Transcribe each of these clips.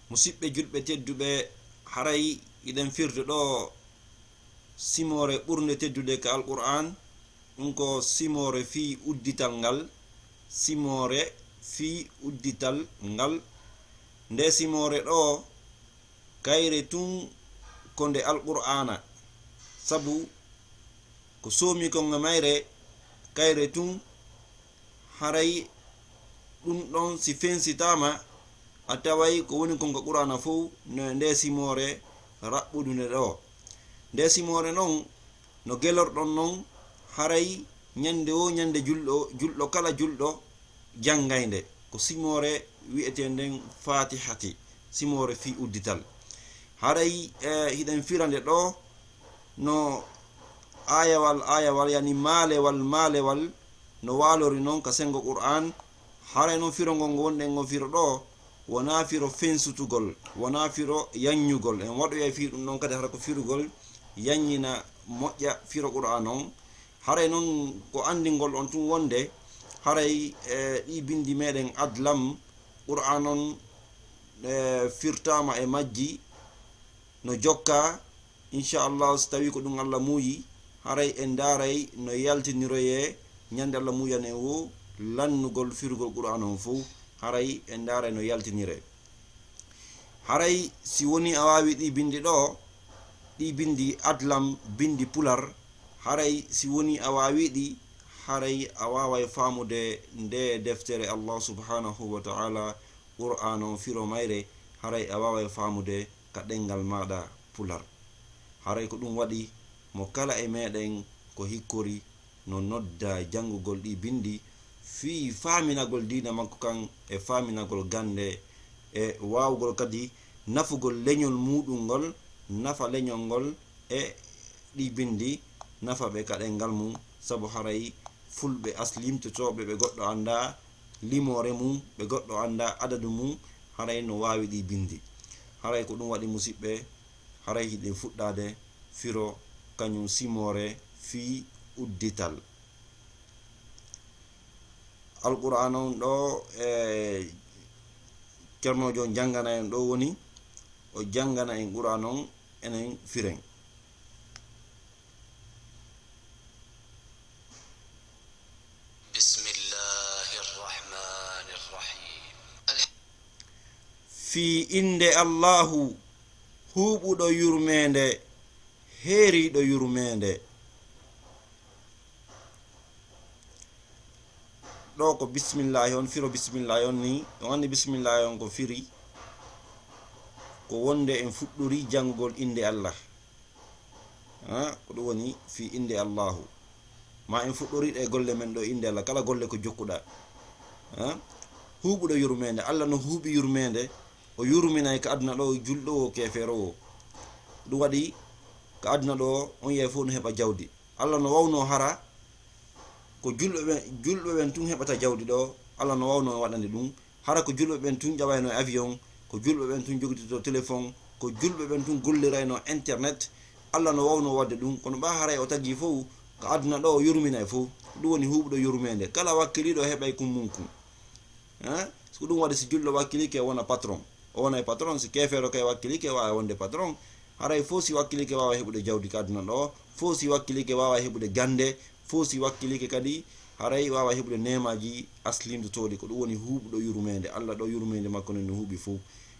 musidɓe julɓe tedduɓe haray iɗen firde ɗo simore ɓurde teddude ka alquran ɗum ko simore fi uddital ngal simore fi uddital ngal nde simore ɗo kayre tun ko nde alqur'ana sabu ko somi ko mayre kayre tun haray ɗum ɗon si fensitama a taway ko woni konga qur'ana fo no nde simore raɓɓudude ɗo nde simore non no gelorɗon non haray ñande o ñande julɗo kala julɗo jangayde ko simore wi'ete nden fatihati simore fi uddital haray hiɗen firande ɗo no ayawal yani malewal no walori non ka sengo qur'an haray non firongol ngo wonɗen ngo firo ɗo wona firo fensutugol wona firo yanyugol en waɗoya fi ɗum ɗon kadi hara ko firugol yanyina moƴƴa firo qur'an on haray non ko andingol on tun wonde haray ɗi bindi meɗen adlam qur'an on firtama e majji no jokka inchallah so tawi ko ɗum Allah muuyi haray en daray no yaltiniroye ñande Allah muuyane wo lannugol firugol qur'an on fof haray en daray no yaltinire haray si woni a wawi ɗi bindi ɗo ɗi bindi adlam bindi pular haray si woni a wawi ɗi haray a waway famude nde deftere Allah subhanahu wa ta'ala qur'an on firo mayre haray a waway famude ka ɗengal maɗa pular haray ko ɗum waɗi mo kala e meɗen ko hikkori no nodda jangugol ɗi bindi fi faminagol dina makko kan e faminagol gande e wawugol kadi nafugol leñol muɗum ngol nafa leñol ngol e ɗi bindi nafa ɓe ka ɗengal mum sabu haray fulɓe aslimtotoɓe ɓe goɗɗo anda limore mum ɓe goɗɗo anda adadu mum haray no wawi ɗi bindi haray ko ɗum waɗi musidɓe haray hiɗe fuɗɗade firo kañum simore fi uddital alqur'an on ɗo ceernojo jangana en ɗo woni o jangana en qur'an on enen firen fi inde allahu huɓuɗo yurmede heeriɗo yurmede ɗo ko bismillahi on firo bismillahi on ni on andi bismillahi on ko firi ko wonde en fuɗɗori jangugol inde Allah ko ɗum woni fi inde allahu ma en fuɗɗoriɗe e golle men ɗo inde Allah kala golle ko jokkuɗa huɓuɗo yurmede Allah no huuɓi yurmede o yurminay ko aduna ɗo julɗo o keferowo ɗum waɗi ko aduna ɗo on yeey fof no heɓa jawdi Allah no wawno hara ko julɓe ɓen tun heɓata jawdi ɗo Allah no wawno waɗande ɗum hara ko julɓe ɓen tun ƴawayno avion ko julɓe ɓen tun jogitito téléphone ko julɓe ɓen tun gollirayno internet Allah no wawno wadde ɗum kono ɓa haray o tagi fof ko aduna ɗo o yurminay fof ɗum woni huɓuɗo yurmede kala wakkiliɗo heɓay kummunkum so ɗum waɗi si julɗo wakkilike wona patron o wonay patron si kefero kay wakkilike wawa wonde patron haray fof si wakkilike wawa heɓude jawdi ka aduna ɗo fof si wakkilike wawa heɓude gande fof si wakkilike kadi haray wawa heɓude nemaji aslimdotoɗi ko ɗum woni huɓuɗo yurmede Allah ɗo yurmede makko no huuɓi fof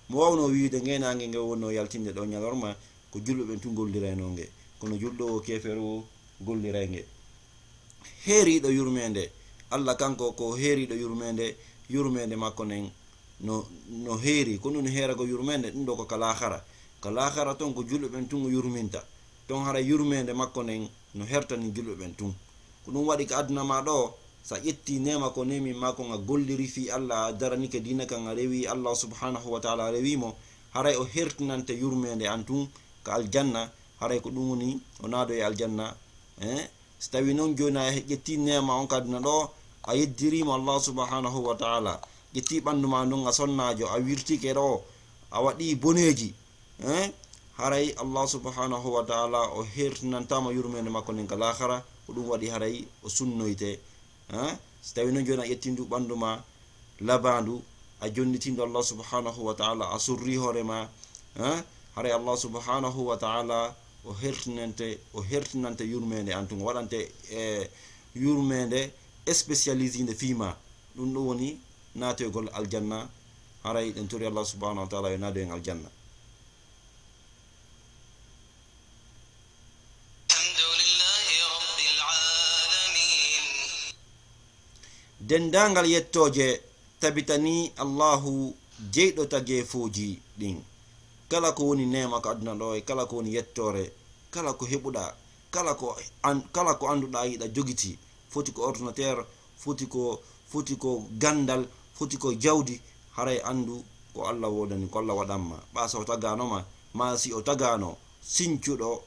mo wawno wiide ngenage nge wonno yaltinde ɗo ñalorma ko julɓe ɓen tun golliraynoge kono julɗo o kefero gollirayge heeriɗo yurmede Allah kanko ko heeriɗo yurmede makko nen no heeri ko ɗum heerago yurmede ɗum ɗo ko kalahara ton ko julɓe ɓen tun o yurminta ton hara yurmede makko nen no hertani julɓe ɓen tun ko ɗum waɗi ko aduna ma ɗo sa ƴetti nema ko nemi ma ko nga golliri fi Allah daranike dina kan a rewi Allah subhanahu wa ta'ala rewimo haray o hertinante yurmede an tun ko aljanna haray ko ɗum woni o naado e aljanna so tawi noon joni a ƴetti nema on ko aduna ɗo a yeddirima Allah subhanahu wa ta'ala ƴetti ɓandu ma ɗon a sonnajo a wirtike ɗo a waɗi boneji haray Allah subhanahu wa ta'ala o hertinantama yurmede makko nen ka lahara ko ɗum waɗi haray o sunnoyte so tawi noon joni a ƴetti ndu ɓandu ma labandu a jonnitindo Allah subhanahu wa ta'ala a surri horema hare Allah subhanahu wa ta'ala o hertinante yurmende antun waɗante yurmende spécialisinde fima ɗum ɗo woni naatoygol aljanna haray ɗen tori Allah subhanahu wa ta'ala yo naado en aljanna. dendangal yettoje tabitani Allahu jeyɗo tageefuji ɗin, kala ko woni nema ko aduna ɗo e kala ko woni yettore, kala ko heɓuɗa, kala ko anduɗa yiɗa jogiti, foti ko ordinateur, foti ko gandal, foti ko jawdi, haray andu ko Allah wodani, ko Allah waɗanma. ɓasa o taganoma, ma si o tagano sincuɗo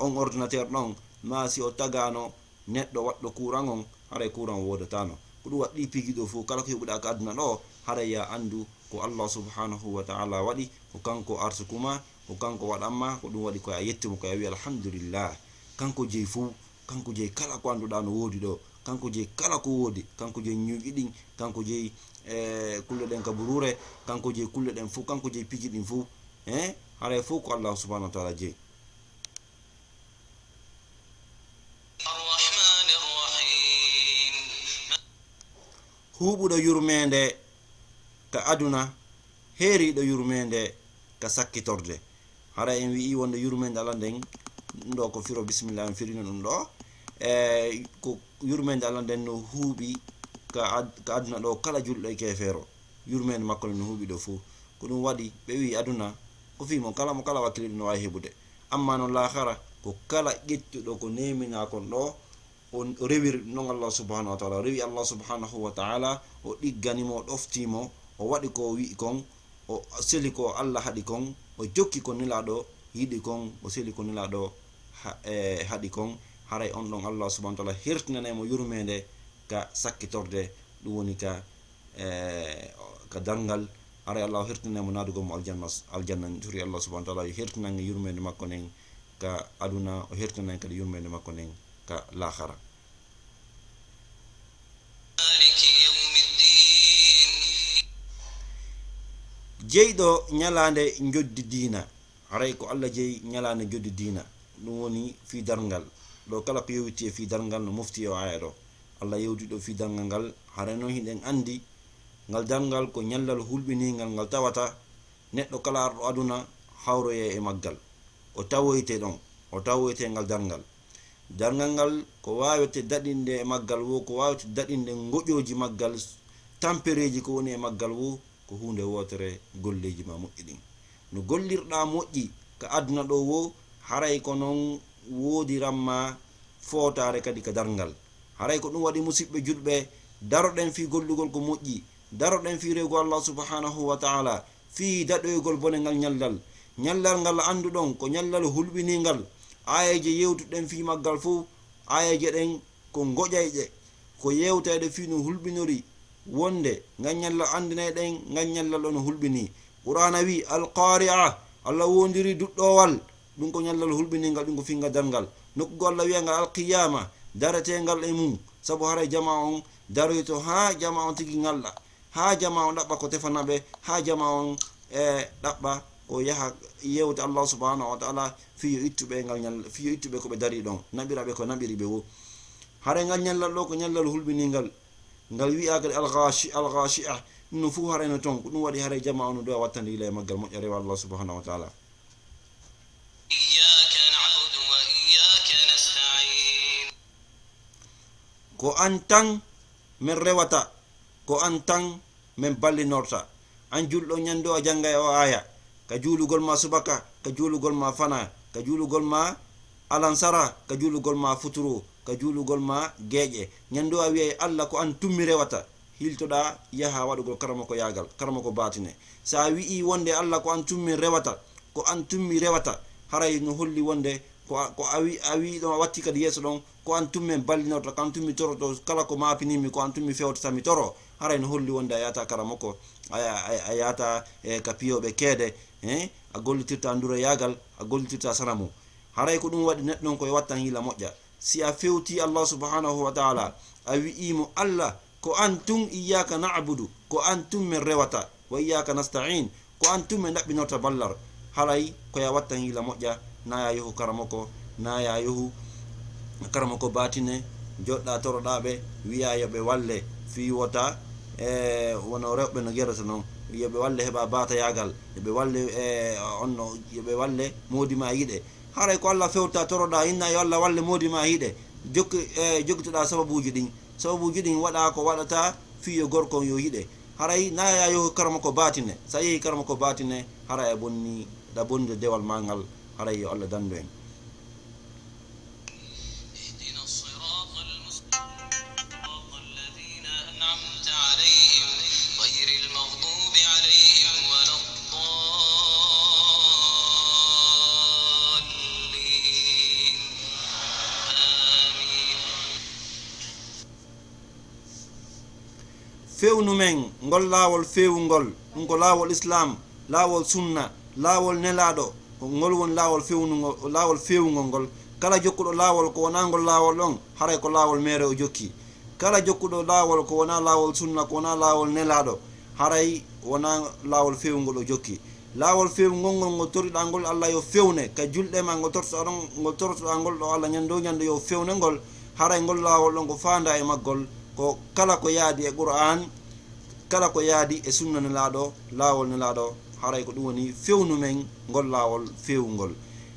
on ordinateur ɗon, ma si o tagano neɗɗo waɗɗo courant on, haray courant wodatano. ko ɗum waɗɗi pigiɗo fo kala ko heɓuɗa ko aduna ɗo haray ya andu ko Allah subhanahu wa ta'ala waɗi, ko kanko arsukuma, ko kanko waɗanma, ko ɗum waɗi ko a yettimo, ko a wi alhamdulillah. kanko jeyi fuu, kanko jeyi kala ko anduɗa no woodi ɗo, kanko jeyi kala ko woodi, kanko jeyi ñuuƴi ɗin, kanko jeyi kulle ɗen ka burure, kanko jeyi kulle ɗen fuu, kanko jeyi piji ɗin fuu, haray fuu ko Allah subhanahu wa ta'ala jeyi. huɓuɗo yurmende ka aduna heeriɗo yurmende ka sakkitorde. hara en wi'i wonde yurmende Allah nden ɗo ko firo bisimillah en firino ɗum ɗo ko yurmende Allah nden no huuɓi ka aduna ɗo kala julɗo e kefeero, yurmende makko no huuɓi ɗo fuu. ko ɗum waɗi ɓe wi aduna ko fimo kala mo kala wakkili ɗum no wawi heɓude, amma noon lahara ko kala ƴettuɗo ko neminakon ɗo on rewir non Allah subhanahu wa ta'ala, o rewi Allah subhanahu wa ta'ala, o ɗigganimo, o ɗoftimo, o waɗi ko wi'i kon, o seli ko Allah haɗi kon, o jokki ko nilaɗo yiɗi kon, o seli ko nilaɗo haɗi kon. haray on ɗon Allah subhanahu wa ta'ala hertinanemo yurmende ka sakkitorde, ɗum woni ka dangal. haray Allah hertinanemo nadugomo aljanna turi Allah subhanahu wa ta'ala hertinange yurmende makko nen ka aduna, o hertinange kadi yurmende makko nen ka lahara. jeyɗo ñalande joddi diina, haray ko Allah jeyi ñalande joddi diina, ɗum woni fi darngal ɗo kala ko yewti e fi darngal no mofti o aya ɗo. Allah yewti ɗo fi darngal ngal, haray noon hiɗen andi ngal darngal ko ñallal hulɓiningal ngal tawata neɗɗo kala arɗo aduna hawroye e maggal, o tawoyte ɗon, o tawoyte ngal darngal ngal ko wawete daɗinde e maggal wo, ko wawete daɗinde goƴoji maggal, tampereji ko woni e maggal wo, ko hunde wotere golleji ma moƴƴi ɗin. no gollirɗa moƴƴi ka aduna ɗo wo, haray ko noon wodiranma fotare kadi ka darngal. haray ko ɗum waɗi musidɓe julɓe, daroɗen fi gollugol ko moƴƴi, daroɗen fi rewgo Allah subhanahu wa ta'ala, fi daɗoygol bone ngal ñallal ngal anduɗon ko ñallal hulɓiningal. ayaje yewtuɗen fi maggal fo, ayaje ɗen ko goƴayɗe, ko yewtayɗe fi no hulɓinori wonde ngam ñallal andinayɗen ngam ñallal ɗo no hulɓini. qur'ana wi alqari'a, Allah wondiri duɗɗowal, ɗum ko ñallal hulɓiningal, ɗum ko finga darngal. nokkugo Allah wiyangal alqiyama, daretengal e mum, sabu haray jama on daroyto ha jama on tigi ngalla, ha jama on ɗaɓɓa ko tefanaɓe, ha jama on ɗaɓɓa ko yaha yewta Allah subhanahu wa ta'ala fiyo ittuɓe ngal ñallal, fiyo ittuɓe ko ɓe dari ɗon, naɓiraɓe ko naɓiriɓe wo. haray ngal ñallal ɗo ko ñallal hulɓiningal, ngal wi'a kadi alghashi'a, no fu haray no ton. ko ɗum waɗi haray jama on no dowa wattande ila e maggal moƴƴa rewa Allah subhanahu wa ta'ala. ko an tan min rewata, ko an tan min ballinorta. an julɗo ñando a jangga e o aya, ka juulugol ma subaka, ka juulugol ma fana, ka juulugol ma alansara, ka juulugol ma futuro, ka juulugol ma geeƴe. ñando a wiya Allah ko an tummi rewata, hiltoɗa yaha waɗugol karama ko yagal, karama ko batine. sa wi'i wonde Allah ko an tummi rewata, ko an tummi rewata, haray no holli wonde ko a wi ɗon a watti kadi yeeso ɗon, ko an tummen ballinorto, ko an tummi toroto, kala ko mapinimi, ko an tummi fewtatami toro. haray no holli wonde a yata karama ko, a yata ka piyoɓe keede, a gollitirta ndura yagal, a gollitirta sanamu. haray ko ɗum waɗi neɗɗon koye wattan hila moƴƴa. si a fewti Allah subhanahu wa ta'ala, a wi'imo Allah ko antum iyyaka na'budu ko antum min rewata wa iyyaka nasta'in ko antum min dabbinota ballar halay ko ya wattan hila moƴƴa na ya yuhu karamoko na ya yuhu karamoko batine joɗɗa toroɗaɓe wiya yoɓe walle fi wota wono rewɓe no gerata noon yoɓe walle heɓa bata yagal yoɓe walle onno yoɓe walle modi ma yiɗe haray ko Allah fewta toroɗa inna yo Allah walle modi ma yiɗe joggitoɗa sababuji ɗin waɗa ko waɗata fiyo gorkon yo yiɗe haray na ya yo karama ko batine sa yehi karama ko batine haray bonni da bonde dewal mangal haray yo Allah dandu en fewnu men ngol laawol fewngol ɗum ko laawol islam laawol sunna laawol nelaɗo ngol woni laawol fewngol ngol kala jokkuɗo laawol ko wona ngol laawol ɗon haray ko laawol mere o jokki kala jokkuɗo laawol ko wona laawol sunna ko wona laawol nelaɗo haray wona laawol fewngol o jokki laawol fewngol ngol ngol toriɗa ngol Allah yo fewne ka julɗe ma ngol tortoɗa ngol ɗo Allah ñando yo fewne ngol haray ngol laawol ɗon ko fanda e maggol ko kala ko yaadi e Qur'an kala ko yaadi e sunna nelaɗo laawol nelaɗo haray ko ɗum woni fewnu men ngol laawol fewngol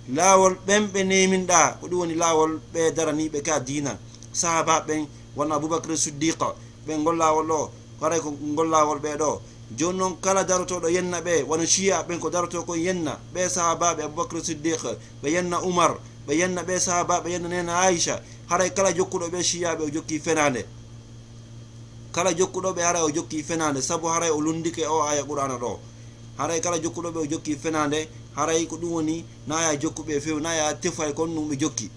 laawol ɓenɓe neminɗa ko ɗum woni laawol ɓe daraniɓe ka dina sahaba ɓen wona Aboubacry Siddiqa ɓe ngol laawol ɗo haray ko ngol laawol ɓe ɗo joni noon kala darotoɗo yenna ɓe wona Shia ɓen ko daroto ko yenna ɓe sahabaɓe Aboubacry Siddiqa ɓe yenna Umar ɓe yenna ɓe sahabaɓe yenna nena Aisha haray kala jokkuɗo ɓe Shiyaɓe o jokki fenade kala jokkuɗoɓe haray o jokki fenade sabu haray o lundike o aya Qur'ana ɗo haray kala jokkuɗoɓe o jokki fenade haray ko ɗum woni naya jokkuɓe few naya tefay kon ɗum ɓe jokki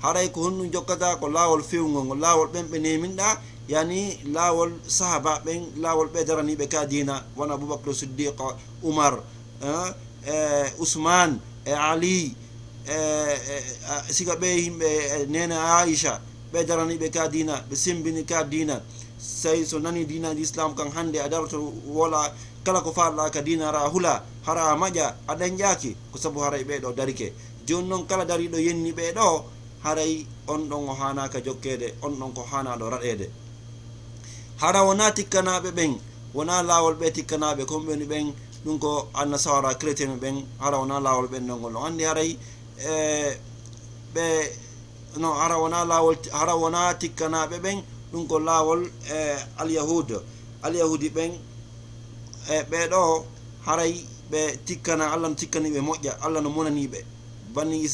haray ko honɗum jokkata ko laawol fewngol ngol laawol ɓenɓe neminɗa yani laawol sahaba ɓen laawol ɓe daraniɓe ka dina wona Aboubacry Siddiq Umar Ousmane e Ali siga ɓe yimɓe nena Aisha ɓe daraniɓe ka dina ɓe sembini ka dina say so nani dinaji islam kan hande a daroto wola kala ko falɗa ka dina ara hula hara a maƴa a dañƴaki ko sabu haray ɓeɗo darike joni noon kala dariɗo yenni ɓeɗo haray on ɗon o hanaka jokkede on ɗon ko hanaɗo raɗede hara wona tikkanaɓe ɓen wona laawol ɓe tikkanaɓe komɓe woni ɓen ɗum ko annasara chrétien ɓen hara wona laawol ɓen ɗon ngol andi haray ɓe no hara wona laawol hara wona tikkanaɓe ɓen ɗum ko laawol alyahudi ɓen ɓeɗo haray ɓe tikkana Allah no tikkaniɓe moƴƴa Allah no monaniɓe bani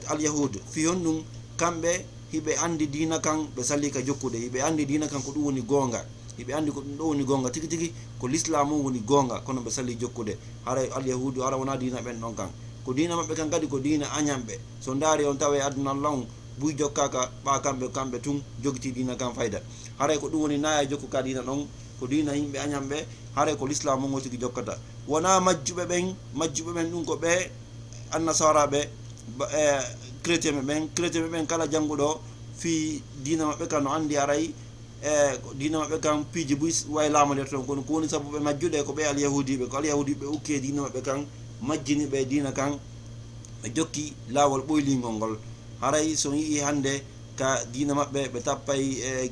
alyahud fi hon ɗum kamɓe hiɓe andi dina kan ɓe salli ka jokkude hiɓe andi dina kan ko ɗum woni gonga hiɓe andi ko ɗum ɗo woni gonga tigi tigi ko l'islam on woni gonga kono ɓe salli jokkude haray alyahudu hara wona dina ɓen ɗon kan ko dina maɓɓe kan kadi ko dina añamɓe so ndaari on tawa aduna Allah on buy jokkaka ɓa kamɓe tun jogiti dina kan fayda haray ko ɗum woni naya jokku ka dina ɗon ko dina yimɓe añamɓe haray ko l'islam on o tigi jokkata wona majjuɓe ɓen ɗum ko ɓe annasaraɓe chrétien ɓe ɓen kala jannguɗo fi dina maɓɓe kan no andi haray dina maɓɓe kan piiji buy way lamadir toon kono ko woni sabu ɓe majjuɗe ko ɓe alyahudiɓe ko alyahudiɓe ukke dina maɓɓe kan majjini ɓe dina kan ɓe jokki laawol ɓoylingol ngol haray so yii hande ka dina maɓɓe ɓe tappay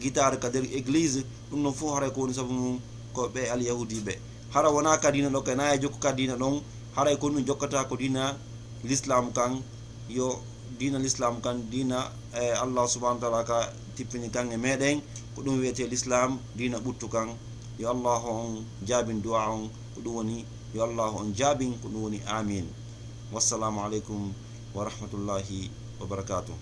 guitare ka nder église ɗum noon fof haray ko woni sabu mum ko ɓe alyahudiɓe hara wona ka dina ɗo kay naya jokku ka dina ɗon haray ko ɗum jokkata ko dina l'islam kan yo dina l'islam kan dina Allah subhanahu wa ta'ala ka tippini kan e meɗen ko ɗum wiyete l'islam dina ɓuttu kan yo Allah on jaabin du'a on ko ɗum woni yo Allah on jaabin ko ɗum woni amin wassalamu aleykum wa rahmatullahi wa barakatuh